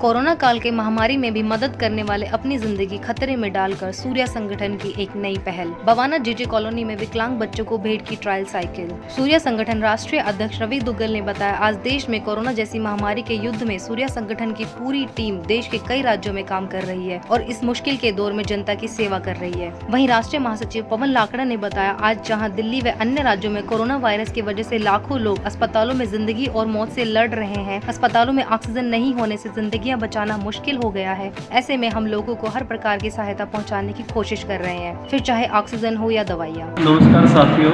Corona काल के महामारी में भी मदद करने वाले अपनी जिंदगी खतरे में डालकर सूर्या संगठन की एक नई पहल। बवाना जेजे कॉलोनी में विकलांग बच्चों को भेंट की ट्रायल साइकिल। सूर्या संगठन राष्ट्रीय अध्यक्ष रवि दुग्गल ने बताया, आज देश में कोरोना जैसी महामारी के युद्ध में सूर्या संगठन की पूरी टीम देश के कई राज्यों में काम कर रही है और इस मुश्किल के दौर में जनता की सेवा कर रही है। वहीं राष्ट्रीय महासचिव पवन लाकड़ा ने बताया, आज जहाँ दिल्ली व अन्य राज्यों में कोरोना वायरस की वजह से लाखों लोग अस्पतालों में जिंदगी और मौत से लड़ रहे हैं, अस्पतालों में ऑक्सीजन नहीं होने से जिंदगियां बचाना मुश्किल हो गया है। ऐसे में हम लोगों को हर प्रकार की सहायता पहुंचाने की कोशिश कर रहे हैं, फिर चाहे ऑक्सीजन हो या दवाइयाँ। नमस्कार साथियों,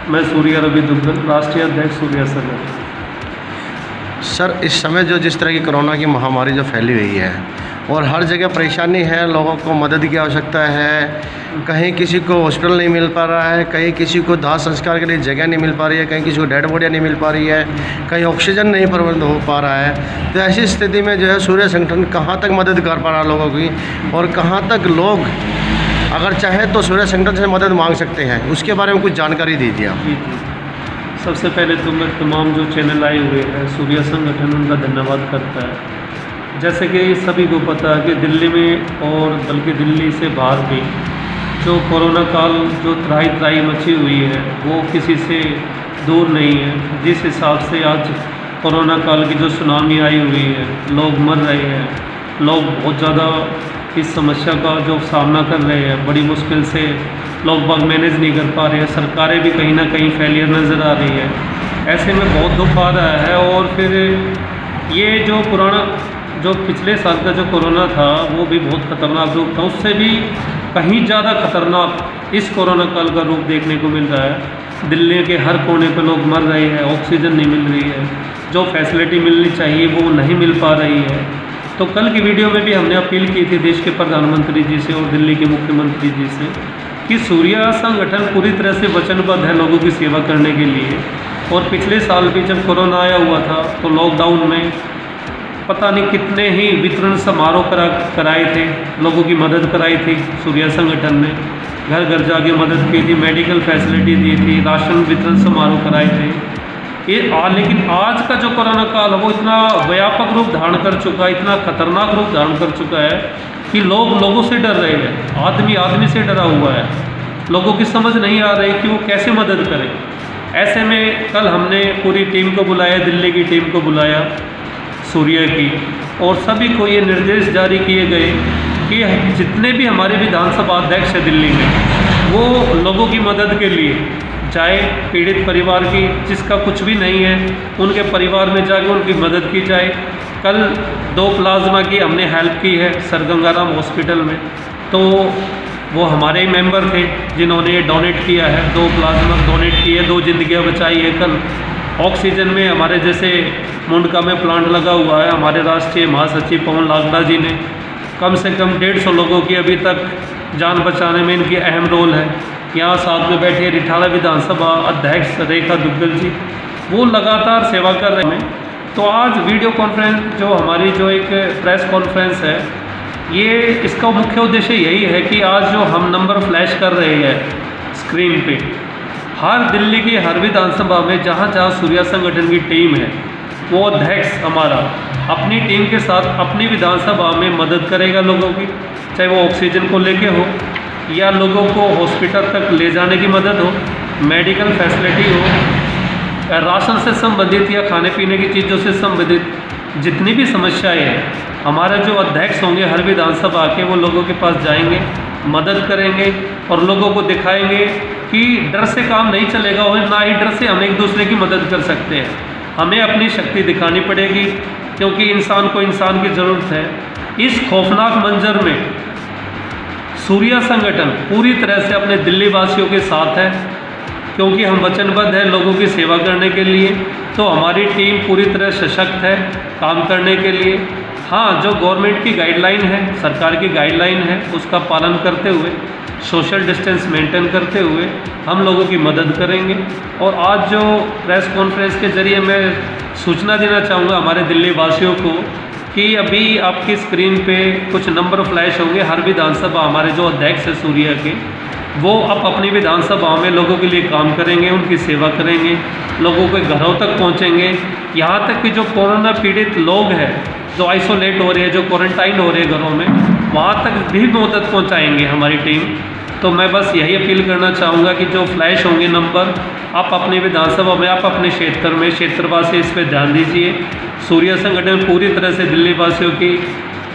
मैं सूर्या रवि दुग्गल, राष्ट्रीय अध्यक्ष सूर्या संगठन। सर, इस समय जो जिस तरह की कोरोना की महामारी जो फैली हुई है और हर जगह परेशानी है, लोगों को मदद की आवश्यकता है। कहीं किसी को हॉस्पिटल नहीं मिल पा रहा है, कहीं किसी को दाह संस्कार के लिए जगह नहीं मिल पा रही है, कहीं किसी को डेड बॉडियाँ नहीं मिल पा रही है, कहीं ऑक्सीजन नहीं प्रबंध हो पा रहा है। तो ऐसी स्थिति में जो है सूर्य संगठन कहाँ तक मदद कर पा रहा है लोगों की, और कहाँ तक लोग अगर चाहे तो सूर्य संगठन से मदद मांग सकते हैं, उसके बारे में कुछ जानकारी दीजिए आप। जी। सबसे पहले तो मैं तमाम जो चैनल आए हुए हैं सूर्या संगठन, उनका धन्यवाद करता है। जैसे कि सभी को पता है कि दिल्ली में और बल्कि दिल्ली से बाहर भी जो कोरोना काल जो त्राही मची हुई है वो किसी से दूर नहीं है। जिस हिसाब से आज कोरोना काल की जो सुनामी आई हुई है, लोग मर रहे हैं, लोग बहुत ज़्यादा इस समस्या का जो सामना कर रहे हैं, बड़ी मुश्किल से लोग बाग मैनेज नहीं कर पा रहे हैं, सरकारें भी कहीं ना कहीं फेलियर नज़र आ रही है। ऐसे में बहुत दुख आ रहा है। और फिर ये जो पुराना जो पिछले साल का जो कोरोना था वो भी बहुत ख़तरनाक रूप था, उससे भी कहीं ज़्यादा खतरनाक इस कोरोना काल का रूप देखने को मिल रहा है। दिल्ली के हर कोने पे लोग मर रहे हैं, ऑक्सीजन नहीं मिल रही है, जो फैसिलिटी मिलनी चाहिए वो नहीं मिल पा रही है। तो कल की वीडियो में भी हमने अपील की थी देश के प्रधानमंत्री जी से और दिल्ली के मुख्यमंत्री जी से कि सूर्या संगठन पूरी तरह से वचनबद्ध है लोगों की सेवा करने के लिए। और पिछले साल भी जब कोरोना आया हुआ था तो लॉकडाउन में पता नहीं कितने ही वितरण समारोह कराए थे, लोगों की मदद कराई थी सूर्या संगठन ने, घर घर जाके मदद की थी, मेडिकल फैसिलिटी दी थी, राशन वितरण समारोह कराए थे। लेकिन आज का जो कोरोना काल है वो इतना व्यापक रूप धारण कर चुका है, इतना खतरनाक रूप धारण कर चुका है कि लोग लोगों से डर रहे हैं, आदमी आदमी से डरा हुआ है। लोगों की समझ नहीं आ रही कि वो कैसे मदद करें। ऐसे में कल हमने पूरी टीम को बुलाया, दिल्ली की टीम को बुलाया सूर्या की, और सभी को ये निर्देश जारी किए गए कि जितने भी हमारे विधानसभा अध्यक्ष हैं दिल्ली में, वो लोगों की मदद के लिए, चाहे पीड़ित परिवार की जिसका कुछ भी नहीं है, उनके परिवार में जाके उनकी मदद की जाए। कल 2 प्लाज्मा की हमने हेल्प की है सर गंगाराम हॉस्पिटल में, तो वो हमारे ही मेंबर थे जिन्होंने ये डोनेट किया है, 2 प्लाज्मा डोनेट किए, 2 जिंदगियां बचाई है। कल ऑक्सीजन में हमारे जैसे मुंडका में प्लांट लगा हुआ है, हमारे राष्ट्रीय महासचिव पवन लाकड़ा जी ने कम से कम 150 लोगों की अभी तक जान बचाने में इनकी अहम रोल है। यहाँ साथ में बैठे रिठाला विधानसभा अध्यक्ष रेखा दुग्गल जी, वो लगातार सेवा कर रहे हैं। तो आज वीडियो कॉन्फ्रेंस जो हमारी जो एक प्रेस कॉन्फ्रेंस है, ये इसका मुख्य उद्देश्य यही है कि आज जो हम नंबर फ्लैश कर रहे हैं स्क्रीन पे, हर दिल्ली की हर विधानसभा में जहाँ जहाँ सूर्या संगठन की टीम है, वो अध्यक्ष हमारा अपनी टीम के साथ अपनी विधानसभा में मदद करेगा लोगों की, चाहे वो ऑक्सीजन को लेके हो या लोगों को हॉस्पिटल तक ले जाने की मदद हो, मेडिकल फैसिलिटी हो, राशन से संबंधित या खाने पीने की चीज़ों से संबंधित जितनी भी समस्याएं हैं, हमारे जो अध्यक्ष होंगे हर विधानसभा के, वो लोगों के पास जाएंगे, मदद करेंगे और लोगों को दिखाएंगे कि डर से काम नहीं चलेगा और ना ही डर से हम एक दूसरे की मदद कर सकते हैं। हमें अपनी शक्ति दिखानी पड़ेगी, क्योंकि इंसान को इंसान की ज़रूरत है। इस खौफनाक मंजर में सूर्या संगठन पूरी तरह से अपने दिल्ली वासियों के साथ है, क्योंकि हम वचनबद्ध हैं लोगों की सेवा करने के लिए। तो हमारी टीम पूरी तरह सशक्त है काम करने के लिए। हाँ, जो गवर्नमेंट की गाइडलाइन है, सरकार की गाइडलाइन है, उसका पालन करते हुए, सोशल डिस्टेंस मेंटेन करते हुए हम लोगों की मदद करेंगे। और आज जो प्रेस कॉन्फ्रेंस के ज़रिए मैं सूचना देना चाहूँगा हमारे दिल्ली वासियों को कि अभी आपकी स्क्रीन पे कुछ नंबर फ्लैश होंगे। हर विधानसभा हमारे जो अध्यक्ष है सूर्या के, वो अब अपनी विधानसभा में लोगों के लिए काम करेंगे, उनकी सेवा करेंगे, लोगों के घरों तक पहुंचेंगे। यहाँ तक कि जो कोरोना पीड़ित लोग हैं जो आइसोलेट हो रहे हैं, जो क्वारंटाइन हो रहे हैं घरों में, वहाँ तक भी मदद पहुँचाएंगे हमारी टीम। तो मैं बस यही अपील करना चाहूँगा कि जो फ्लैश होंगे नंबर, आप अपने विधानसभा में, आप अपने क्षेत्रवासी इस पर ध्यान दीजिए। सूर्या संगठन पूरी तरह से दिल्ली वासियों की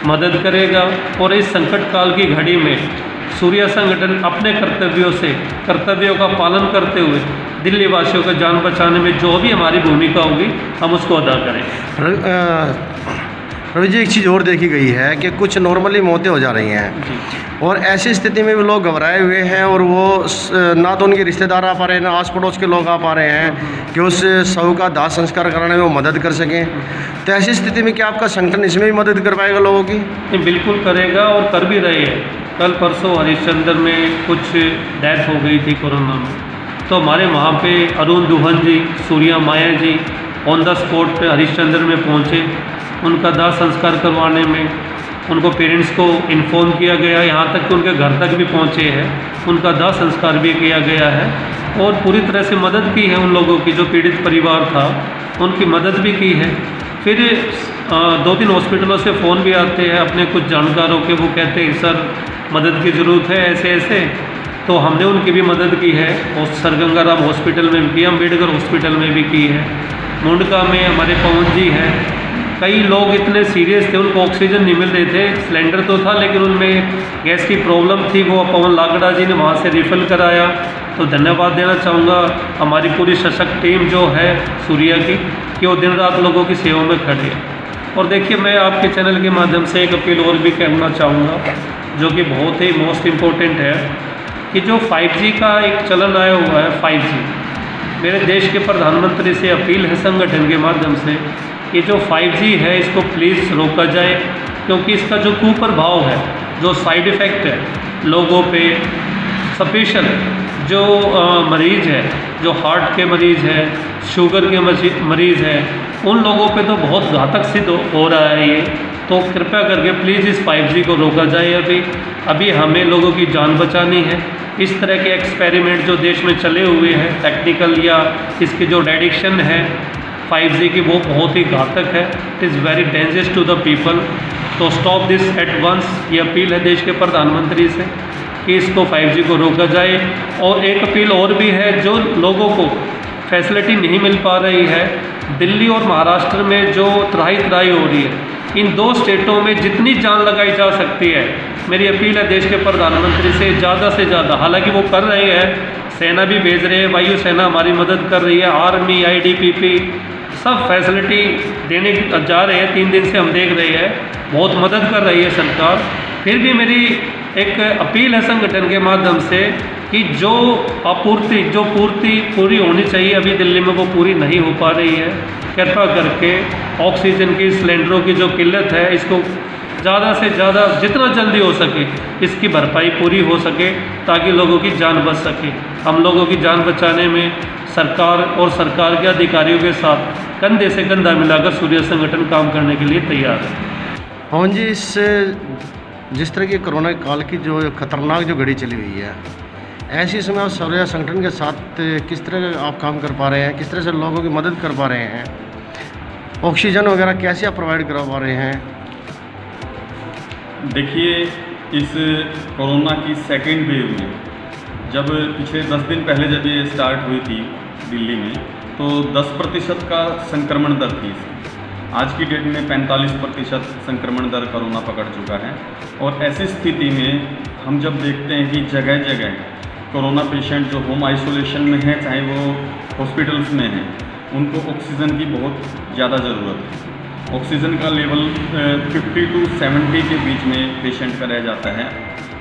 मदद करेगा और इस संकट काल की घड़ी में सूर्या संगठन अपने कर्तव्यों का पालन करते हुए दिल्ली वासियों का जान बचाने में जो भी हमारी भूमिका होगी हम उसको अदा करें। रवि जी, एक चीज़ और देखी गई है कि कुछ नॉर्मली मौतें हो जा रही हैं और ऐसी स्थिति में भी लोग घबराए हुए हैं और वो ना तो उनके रिश्तेदार आ पा रहे हैं, ना आस पड़ोस के लोग आ पा रहे हैं कि उस शव का दाह संस्कार कराने में वो मदद कर सकें। तो ऐसी स्थिति में क्या आपका संगठन इसमें भी मदद कर पाएगा लोगों की? बिल्कुल करेगा और कर भी रहे हैं। कल परसों हरिश्चंद्र में कुछ डेथ हो गई थी कोरोना में, तो हमारे वहाँ पे अरुण दुहन जी, सूर्या माया जी ऑन द स्पॉट पे हरिश्चंद्र में पहुँचे। उनका दाह संस्कार करवाने में उनको पेरेंट्स को इन्फॉर्म किया गया, यहाँ तक कि उनके घर तक भी पहुँचे हैं, उनका दाह संस्कार भी किया गया है और पूरी तरह से मदद की है। उन लोगों की जो पीड़ित परिवार था उनकी मदद भी की है। फिर 2-3 हॉस्पिटलों से फ़ोन भी आते हैं अपने कुछ जानकारों के, वो कहते हैं सर मदद की ज़रूरत है ऐसे ऐसे, तो हमने उनकी भी मदद की है। और सर गंगाराम हॉस्पिटल में भी की, अम्बेडकर हॉस्पिटल में भी की है। मुंडका में हमारे पवन जी हैं। कई लोग इतने सीरियस थे, उनको ऑक्सीजन नहीं मिल रहे थे, सिलेंडर तो था लेकिन उनमें गैस की प्रॉब्लम थी, वो पवन लाकड़ा जी ने वहाँ से रिफ़िल कराया। तो धन्यवाद देना चाहूँगा हमारी पूरी सशक्त टीम जो है सूर्या की, कि वो दिन रात लोगों की सेवा में खड़े है। और देखिए, मैं आपके चैनल के माध्यम से एक अपील और भी करना चाहूँगा जो कि बहुत ही मोस्ट इम्पोर्टेंट है, कि जो 5G का एक चलन आया हुआ है 5G, मेरे देश के प्रधानमंत्री से अपील है संगठन के माध्यम से कि जो 5G है इसको प्लीज़ रोका जाए, क्योंकि इसका जो कुप्रभाव है, जो साइड इफ़ेक्ट है लोगों पे, स्पेशल जो मरीज़ है, जो हार्ट के मरीज़ है, शुगर के मरीज़ है, उन लोगों पे तो बहुत घातक सिद्ध हो रहा है ये। तो कृपया करके प्लीज़ इस 5G को रोका जाए। अभी हमें लोगों की जान बचानी है। इस तरह के एक्सपेरिमेंट जो देश में चले हुए हैं टेक्निकल, या इसकी जो एडिक्शन है 5G की, वो बहुत ही घातक है। It is very dangerous to the people. तो स्टॉप दिस एट वंस, ये अपील है देश के प्रधानमंत्री से कि इसको 5G को रोका जाए। और एक अपील और भी है, जो लोगों को फैसिलिटी नहीं मिल पा रही है, दिल्ली और महाराष्ट्र में जो त्राही हो रही है, इन 2 स्टेटों में जितनी जान लगाई जा सकती है, मेरी अपील है देश के प्रधानमंत्री से ज़्यादा। हालांकि वो कर रहे हैं, सेना भी भेज रहे हैं, वायुसेना हमारी मदद कर रही है, आर्मी, IDPP सब फैसिलिटी देने जा रहे हैं। 3 दिन से हम देख रहे हैं, बहुत मदद कर रही है सरकार। फिर भी मेरी एक अपील है संगठन के माध्यम से कि जो पूर्ति पूरी होनी चाहिए अभी दिल्ली में, वो पूरी नहीं हो पा रही है। कृपया करके ऑक्सीजन की, सिलेंडरों की जो किल्लत है, इसको ज़्यादा से ज़्यादा जितना जल्दी हो सके इसकी भरपाई पूरी हो सके, ताकि लोगों की जान बच सके। हम लोगों की जान बचाने में सरकार और सरकार के अधिकारियों के साथ कंधे से कंधा मिलाकर सूर्य संगठन काम करने के लिए तैयार है। पवन जी, जिस तरह की कोरोना काल की जो खतरनाक जो घड़ी चली हुई है, ऐसे समय आप सूर्या संगठन के साथ किस तरह आप काम कर पा रहे हैं, किस तरह से लोगों की मदद कर पा रहे हैं, ऑक्सीजन वगैरह कैसे आप प्रोवाइड करा पा रहे हैं? देखिए, इस कोरोना की सेकेंड वेव में जब पिछले 10 दिन पहले जब ये स्टार्ट हुई थी दिल्ली में, तो 10% का संक्रमण दर थी। आज की डेट में 45% संक्रमण दर कोरोना पकड़ चुका है। और ऐसी स्थिति में हम जब देखते हैं कि जगह जगह कोरोना पेशेंट जो होम आइसोलेशन में है, चाहे वो हॉस्पिटल्स में हैं, उनको ऑक्सीजन की बहुत ज़्यादा ज़रूरत है। ऑक्सीजन का लेवल 50 to 70 के बीच में पेशेंट का रह जाता है।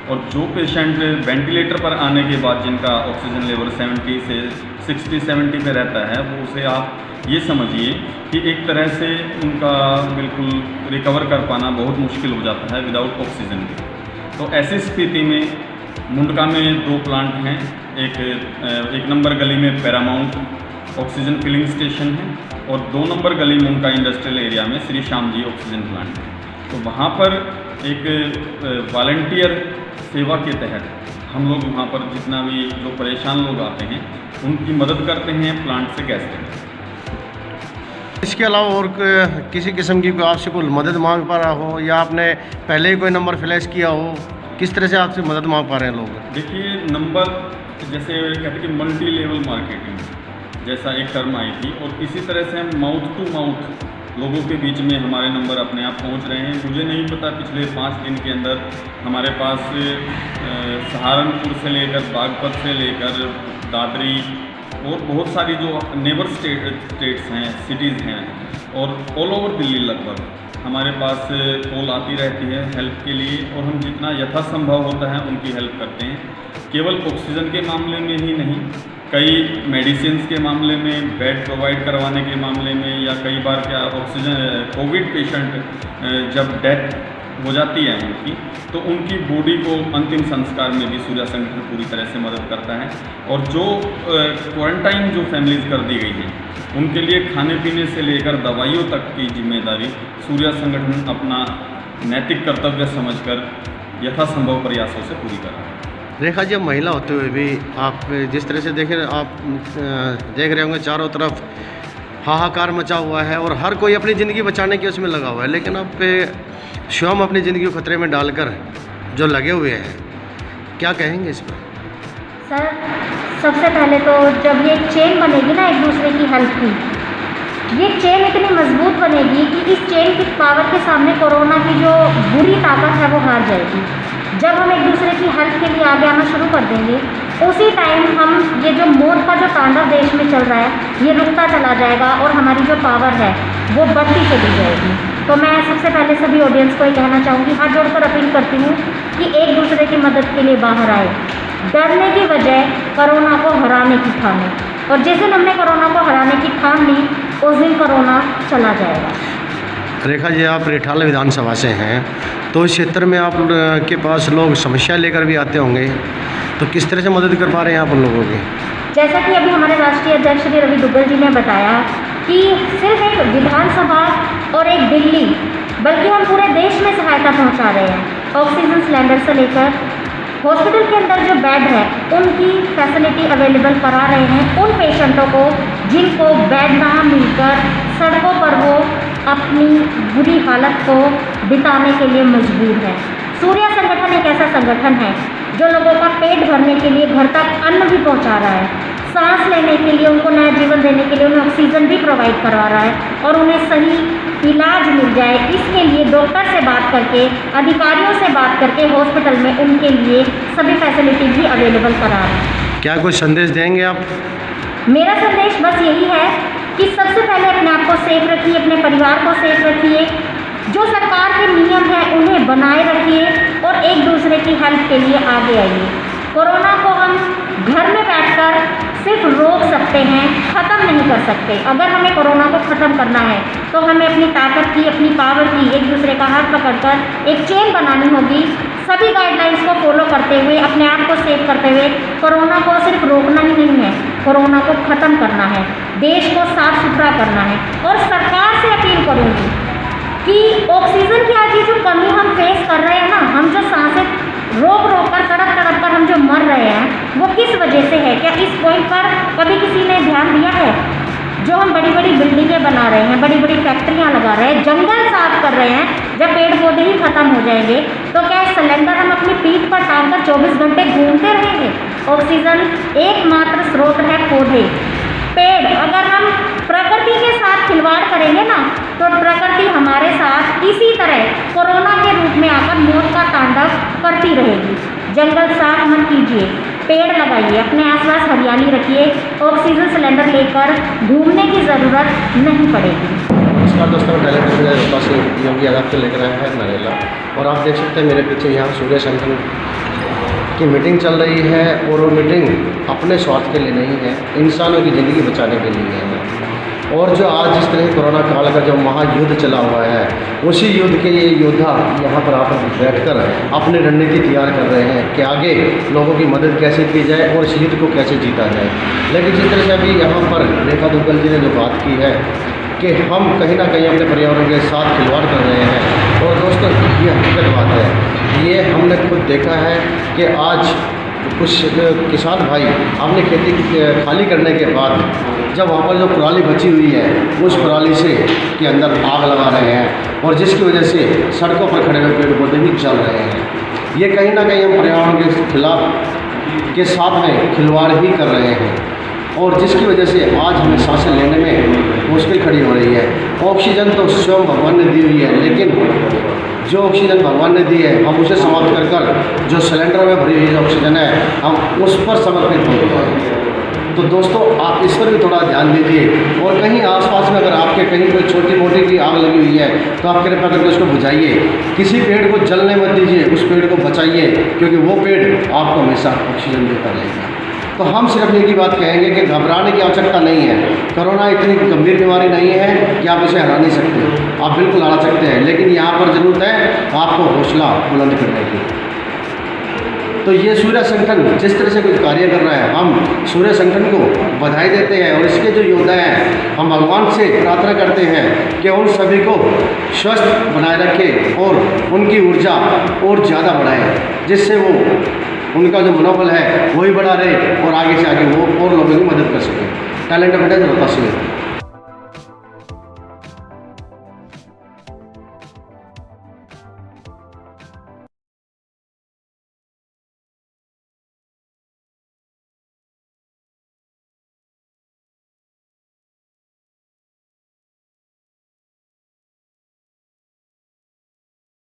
और जो पेशेंट वेंटिलेटर पर आने के बाद जिनका ऑक्सीजन लेवल 70 से 60-70 पे रहता है, वो उसे आप ये समझिए कि एक तरह से उनका बिल्कुल रिकवर कर पाना बहुत मुश्किल हो जाता है विदाउट ऑक्सीजन के। तो ऐसी स्थिति में मुंडका में 2 प्लांट हैं। एक नंबर गली में पैरामाउंट ऑक्सीजन फिलिंग स्टेशन है, और 2 नंबर गली मुंडका इंडस्ट्रियल एरिया में श्री श्याम जी ऑक्सीजन प्लांट है। तो वहाँ पर एक वॉलंटियर सेवा के तहत हम लोग वहाँ पर जितना भी जो परेशान लोग आते हैं उनकी मदद करते हैं प्लांट से गैस देते हैं। इसके अलावा और किसी किस्म की कोई आपसे कोई मदद मांग पा रहा हो, या आपने पहले ही कोई नंबर फ्लैश किया हो, किस तरह से आपसे मदद मांग पा रहे हैं लोग? देखिए, नंबर जैसे कहते हैं कि मल्टी लेवल मार्केटिंग जैसा एक टर्म आई थी, और इसी तरह से हम माउथ टू माउथ लोगों के बीच में हमारे नंबर अपने आप पहुंच रहे हैं। मुझे नहीं पता पिछले 5 दिन के अंदर हमारे पास सहारनपुर से लेकर बागपत से लेकर दादरी और बहुत सारी जो नेबर स्टेट्स हैं, सिटीज़ हैं, और ऑल ओवर दिल्ली लगभग हमारे पास कॉल आती रहती है हेल्प के लिए, और हम जितना यथासंभव होता है उनकी हेल्प करते हैं। केवल ऑक्सीजन के मामले में ही नहीं, कई मेडिसिन के मामले में, बेड प्रोवाइड करवाने के मामले में, या कई बार क्या ऑक्सीजन कोविड पेशेंट जब डेथ हो जाती है उनकी, तो उनकी बॉडी को अंतिम संस्कार में भी सूर्या संगठन पूरी तरह से मदद करता है। और जो क्वारंटाइन जो फैमिलीज़ कर दी गई हैं, उनके लिए खाने पीने से लेकर दवाइयों तक की जिम्मेदारी सूर्या संगठन अपना नैतिक कर्तव्य समझकर यथासंभव प्रयासों से पूरी कर रहा है। रेखा जी, अब महिला होते हुए भी आप जिस तरह से देख रहे होंगे चारों तरफ हाहाकार मचा हुआ है और हर कोई अपनी ज़िंदगी बचाने की उसमें लगा हुआ है, लेकिन अब स्वयं अपनी ज़िंदगी को खतरे में डालकर जो लगे हुए हैं, क्या कहेंगे इस पर? सर, सबसे पहले तो जब ये चेन बनेगी ना एक दूसरे की हेल्प की, ये चेन इतनी मजबूत बनेगी कि इस चेन की पावर के सामने कोरोना की जो बुरी ताकत है वो हार जाएगी। जब हम एक दूसरे की हेल्प के लिए आगे आना शुरू कर देंगे, उसी टाइम हम ये जो मौत का जो तांडव देश में चल रहा है ये रुकता चला जाएगा और हमारी जो पावर है वो बढ़ती चली जाएगी। तो मैं सबसे पहले सभी ऑडियंस को ये कहना चाहूँगी, हाथ जोड़कर अपील करती हूँ कि एक दूसरे की मदद के लिए बाहर आए, डरने की बजाय कोरोना को हराने की ठाने, और जिस दिन हमने कोरोना को हराने की ठान ली उस दिन कोरोना चला जाएगा। रेखा जी, आप रिठाला विधानसभा से हैं, तो इस क्षेत्र में आप के पास लोग समस्या लेकर भी आते होंगे, तो किस तरह से मदद कर पा रहे हैं आप उन लोगों की? जैसा कि अभी हमारे राष्ट्रीय अध्यक्ष श्री रवि दुग्गल जी ने बताया कि सिर्फ एक विधानसभा और एक दिल्ली, बल्कि हम पूरे देश में सहायता पहुंचा रहे हैं। ऑक्सीजन सिलेंडर से लेकर हॉस्पिटल के अंदर जो बेड है उनकी फैसिलिटी अवेलेबल करा रहे हैं उन पेशेंटों को जिनको बेड ना मिलकर सड़कों पर वो अपनी बुरी हालत को बिताने के लिए मजबूर है। सूर्या संगठन एक ऐसा संगठन है जो लोगों का पेट भरने के लिए घर तक अन्न भी पहुंचा रहा है, सांस लेने के लिए उनको नया जीवन देने के लिए उन्हें ऑक्सीजन भी प्रोवाइड करवा रहा है, और उन्हें सही इलाज मिल जाए इसके लिए डॉक्टर से बात करके, अधिकारियों से बात करके हॉस्पिटल में उनके लिए सभी फैसिलिटी भी अवेलेबल करा रहा है। क्या कोई संदेश देंगे आप? मेरा संदेश बस यही है कि सबसे पहले अपने आप को सेफ रखिए, अपने परिवार को सेफ रखिए, जो सरकार के नियम हैं उन्हें बनाए रखिए और एक दूसरे की हेल्प के लिए आगे आइए। कोरोना को हम घर में बैठकर सिर्फ रोक सकते हैं, ख़त्म नहीं कर सकते। अगर हमें कोरोना को ख़त्म करना है तो हमें अपनी ताकत की, अपनी पावर की, एक दूसरे का हाथ पकड़कर एक चेन बनानी होगी। सभी गाइडलाइंस को फॉलो करते हुए, अपने आप को सेव करते हुए कोरोना को सिर्फ रोकना ही नहीं है, कोरोना को ख़त्म करना है, देश को साफ सुथरा करना है। और सरकार से अपील करूँगी कि ऑक्सीजन की आज ये जो कमी हम फेस कर रहे हैं ना, हम जो सांसें रोक कर तड़प कर हम जो मर रहे हैं वो किस वजह से है? क्या इस पॉइंट पर कभी किसी ने ध्यान दिया है? जो हम बड़ी बड़ी बिल्डिंगें बना रहे हैं, बड़ी बड़ी फैक्ट्रियां लगा रहे हैं, जंगल साफ कर रहे हैं, जब पेड़ पौधे ही खत्म हो जाएंगे तो क्या सिलेंडर हम अपनी पीठ पर टांग कर 24 घंटे घूमते रहेंगे? ऑक्सीजन एकमात्र स्रोत है पौधे, पेड़। अगर हम प्रकृति के साथ खिलवाड़ करेंगे ना तो प्रकृति हमारे साथ इसी तरह कोरोना के रूप में आकर मौत का तांडव करती रहेगी। जंगल साफ मत कीजिए, पेड़ लगाइए, अपने आसपास हरियाली रखिए, ऑक्सीजन सिलेंडर लेकर घूमने की ज़रूरत नहीं पड़ेगी। नमस्कार दोस्तों, डायरेक्टर रोहता से योगी आजाद से लेकर आया है नरेला, और आप देख सकते हैं मेरे पीछे यहाँ सूर्य संगठन की मीटिंग चल रही है, और वो मीटिंग अपने स्वार्थ के लिए नहीं है, इंसानों की ज़िंदगी बचाने के लिए है। और जो आज जिस तरह कोरोना काल का जो महायुद्ध चला हुआ है, उसी युद्ध के ये योद्धा यहाँ पर आकर बैठकर अपनी रणनीति तैयार कर रहे हैं कि आगे लोगों की मदद कैसे की जाए और इस युद्ध को कैसे जीता जाए। लेकिन जिस तरह से अभी यहाँ पर रेखा दुग्गल जी ने जो बात की है कि हम कहीं ना कहीं अपने पर्यावरण के साथ खिलवाड़ कर रहे हैं, और दोस्तों ये हकीकत बात है, ये हमने खुद देखा है कि आज तो कुछ किसान भाई अपने खेती खाली करने के बाद जब वहाँ पर जो पराली बची हुई है उस पराली से के अंदर आग लगा रहे हैं और जिसकी वजह से सड़कों पर खड़े हुए पेड़ पौधे भी जल रहे हैं। ये कहीं ना कहीं हम पर्यावरण के खिलाफ के साथ में खिलवाड़ ही कर रहे हैं और जिसकी वजह से आज हमें सांसें लेने में मुश्किल खड़ी हो रही है। ऑक्सीजन तो स्वयं भगवान ने दी हुई है, लेकिन जो ऑक्सीजन भगवान ने दी है हम उसे समाप्त कर कर जो सिलेंडर में भरी हुई ऑक्सीजन है हम उस पर समर्पित हो गए हैं। तो दोस्तों आप इस पर भी थोड़ा ध्यान दीजिए और कहीं आसपास में अगर आपके कहीं कोई छोटी मोटी भी आग लगी हुई है तो आप कृपया करके उसको बुझाइए। किसी पेड़ को जलने मत दीजिए, उस पेड़ को बचाइए, क्योंकि वो पेड़ आपको हमेशा ऑक्सीजन देता रहेगा। तो हम सिर्फ एक ही बात कहेंगे कि घबराने की आवश्यकता नहीं है। कोरोना इतनी गंभीर बीमारी नहीं है कि आप इसे हरा नहीं सकते, आप बिल्कुल हरा सकते हैं, लेकिन यहाँ पर ज़रूरत है आपको हौसला बुलंद करने की। तो ये सूर्य संगठन जिस तरह से कुछ कार्य कर रहा है, हम सूर्य संगठन को बधाई देते हैं और इसके जो योद्धा हैं हम भगवान से प्रार्थना करते हैं कि उन सभी को स्वस्थ बनाए रखें और उनकी ऊर्जा और ज़्यादा बढ़ाए, जिससे वो उनका जो मनोबल है वही बढ़ा रहे और आगे से आगे वो और लोगों की मदद कर सकें। टैलेंट बेटा रोहतास से।